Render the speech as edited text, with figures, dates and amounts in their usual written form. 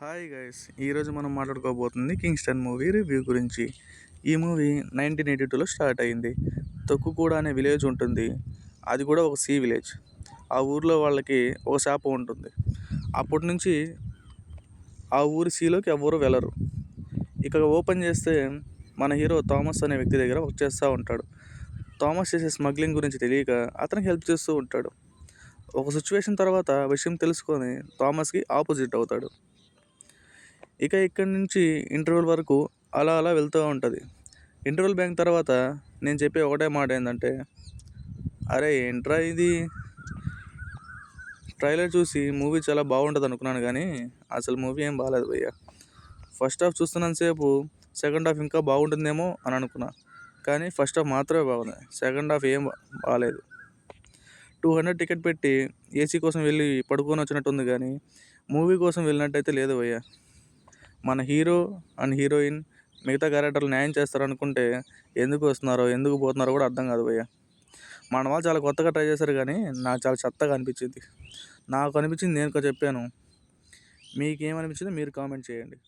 Hi guys, ఈరోజు మనం మాట్లాడుకోబోతుంది Kingston movie review గురించి. ఈ మూవీ 1982లో స్టార్ట్ అయింది. తొక్కుకూడ అనే విలేజ్ ఉంటుంది. అది కూడా ఒక సీ విలేజ్. ఆ ఊర్లో వాళ్ళకి ఒక శాపం ఉంటుంది. అప్పటి నుంచి ఆ ఊరి సీలోకి ఎవ్వరూ వెళ్ళరు. ఇక ఓపెన్ చేస్తే మన హీరో థామస్ అనే వ్యక్తి దగ్గర వర్క్ చేస్తూ ఉంటాడు. థామస్ చేసే స్మగ్లింగ్ గురించి తెలియక అతనికి హెల్ప్ చేస్తూ ఉంటాడు. ఒక సిచ్యువేషన్ తర్వాత విషయం తెలుసుకొని థామస్కి ఆపోజిట్ అవుతాడు. ఇక ఇక్కడి నుంచి ఇంటర్వెల్ వరకు అలా అలా వెళ్తూ ఉంటుంది. ఇంటర్వెల్ బ్యాంక్ తర్వాత నేను చెప్పే ఒకటే మాట ఏంటంటే, అరే ఏంట్రా ఇది, ట్రైలర్ చూసి మూవీ చాలా బాగుంటుంది అనుకున్నాను కానీ అసలు మూవీ ఏం బాగాలేదు భయ్య. ఫస్ట్ హాఫ్ చూస్తున్నంతసేపు సెకండ్ హాఫ్ ఇంకా బాగుంటుందేమో అని అనుకున్నా, కానీ ఫస్ట్ హాఫ్ మాత్రమే బాగుంది. సెకండ్ హాఫ్ ఏం బాగాలేదు. 200 టికెట్ పెట్టి ఏసీ కోసం వెళ్ళి పడుకొని వచ్చినట్టుంది కానీ మూవీ కోసం వెళ్ళినట్టయితే లేదు భయ్య. మన హీరో అండ్ హీరోయిన్ మిగతా క్యారెక్టర్లు న్యాయం చేస్తారనుకుంటే ఎందుకు వస్తున్నారో ఎందుకు పోతున్నారో కూడా అర్థం కాదు భయ్య. మన వాళ్ళు చాలా కొత్తగా ట్రై చేశారు కానీ నాకు చాలా చెత్తగా అనిపించింది. నాకు అనిపించింది నేను చెప్పాను. మీకేమనిపించిందో మీరు కామెంట్ చేయండి.